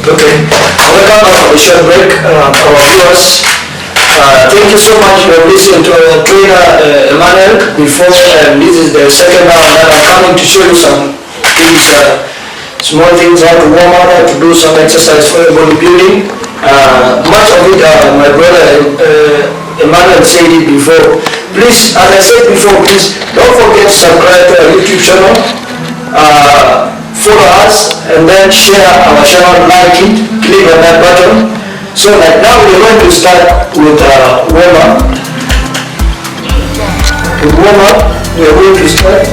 Okay. Welcome back from the short break, our viewers. Thank you so much for listening to our trainer Emmanuel. Before this is the second round, and I'm coming to show you some things, small things, how to warm up, how to do some exercise for your body building. Much of it, my brother Emmanuel said it before. Please, as I said before, please don't forget to subscribe to our YouTube channel. Follow us and then share our channel, like it, click on that button. So like now we're going to start with warm up. With warm up, we are going to start,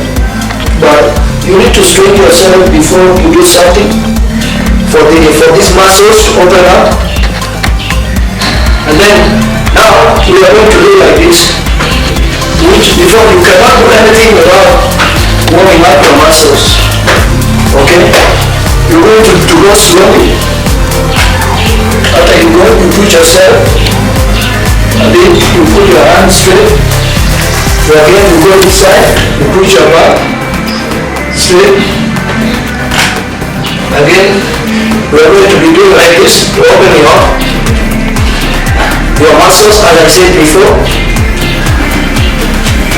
but you need to strain yourself before you do something for these muscles to open up. And then now we are going to do like this, which before you cannot do anything without warming up your muscles. Okay? You're going to go slowly. After you go, you put yourself, and then you put your hands straight. So again, you go this side, you put your back straight. Again, we are going to be doing like this to open your muscles, as I said before.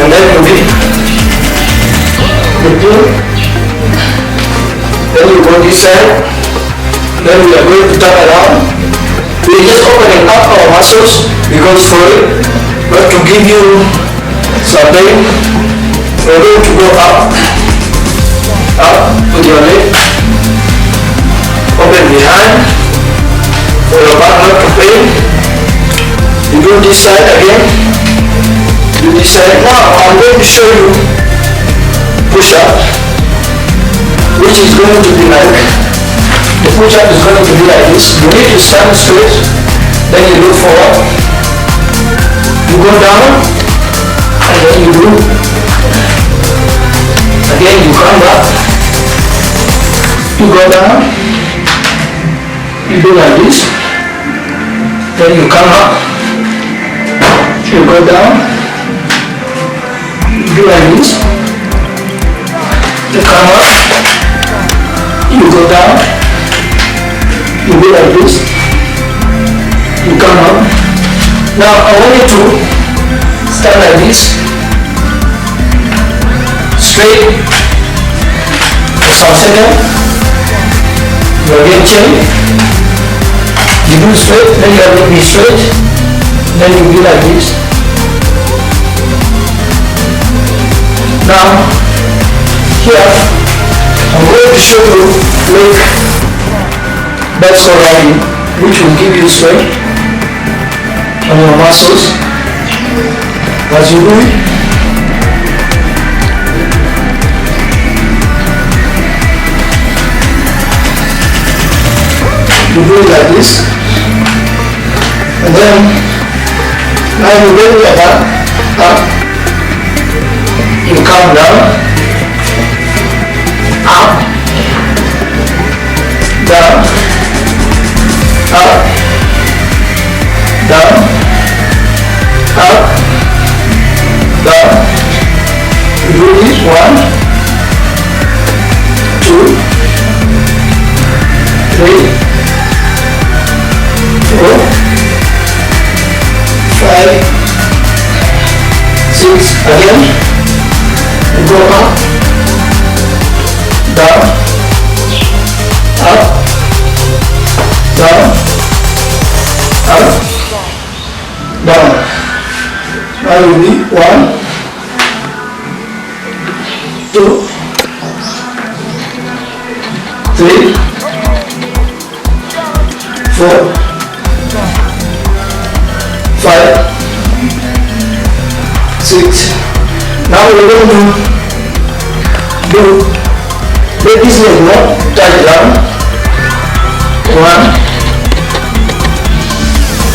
And then you pull. Then you go this side. Then we are going to turn around. We are just opening up our muscles because for it, but to give you something, we are going to go up with your leg. Open behind for your back not to pain. You do this side again. Do this side. Now I'm going to show you push up, which is going to be like, the push-up is going to be like this. You need to stand straight, then you look forward, you go down, and then you do, again you come back, you go down, you do like this, then you come up, you go down, you do like this, you come up, you go down, you go like this, you come up. Now I want you to stand like this, straight for some seconds. You again change. You do straight, then you again be straight, then you be like this. Now here I'm going to show you leg bicycle riding, which will give you strength on your muscles as you do it. You do it like this, and then now you bring your back up, you come down, up, down, up, down, up, down. You do this 1, 2, 3, 4, 5, 6. Again, you go up, down, up, down, up, down. Now you need 1, 2, 3, 4, 5, 6. Now we're going to do, let this leg not touch down. 1,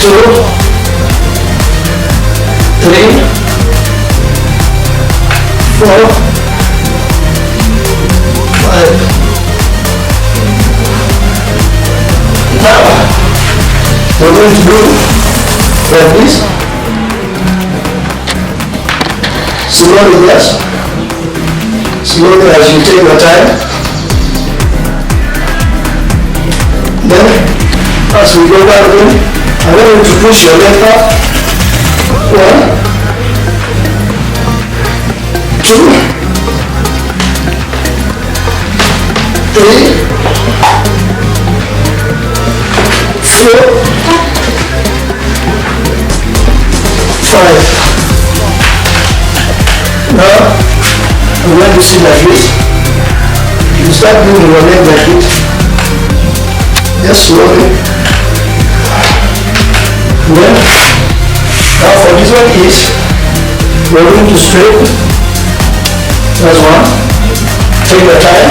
2, 3, 4, 5. Now we're going to do like this. Slowly, yes. Slowly as you take your time. Then As we go back in, I want you to push your leg up. 1, 2, 3, 4, 5. Now, I'm going to sit like this. You start moving your leg like this. Just slowly. Then, now for this one is, we're going to straight. That's 1. Take your time.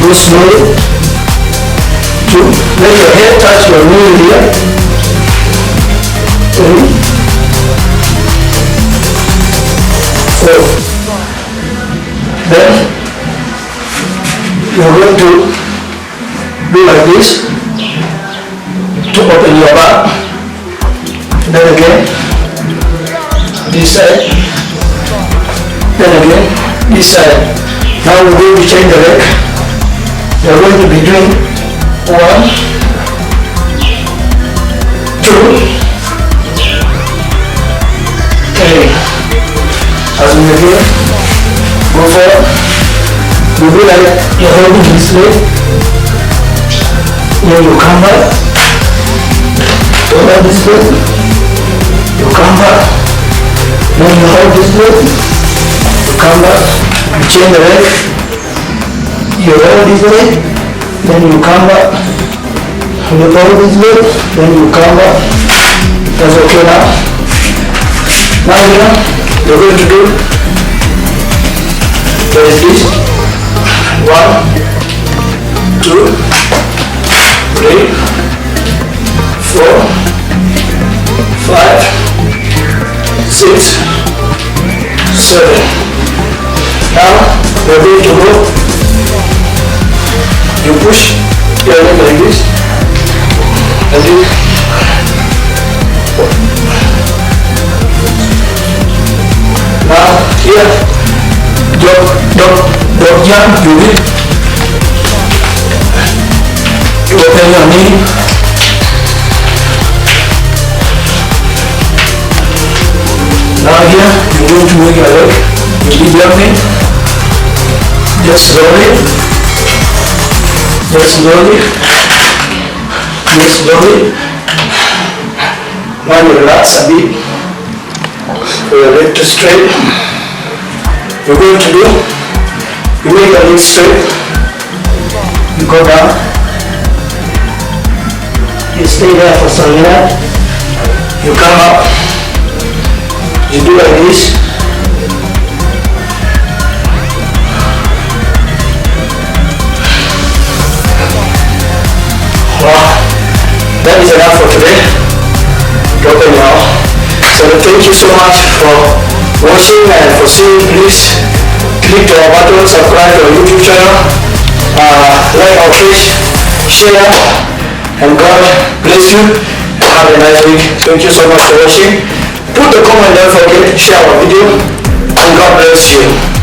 Go slowly. 2. Let your head touch your knee here. 3, 4. Then you're going to do like this to open your back. Then again, this side. Then again, this side. Now we're going to change the leg. You're going to be doing 1, 2, 3. As we begin, go forward. You do like you're holding this leg. Then you come back. Hold this leg. You come back. Then you hold this leg. You come back. You change the leg. You hold this leg. Then you come back. You hold this leg. Then you come back. That's okay now. Now here, you're going to do this. 1, 2, 3, 4, 5, 6, 7. Now we're going to go. You push your leg like this, and this. Now here, drop jump, you will. You open your knee. Now here, you're going to move your leg. You be jumping. Just slowly. Just slowly. Just slowly. Now you relax a bit. For your leg to straight. You're going to do, you make your leg straight, you go down, you stay there for some minutes, you come up, you do like this, wow, that is enough for today. Drop it now. So thank you so much for watching and for seeing. Please click the button, subscribe to our YouTube channel, like our page, share, and God bless you. Have a nice week. Thank you so much for watching. Put the comment, don't forget, share our video, and God bless you.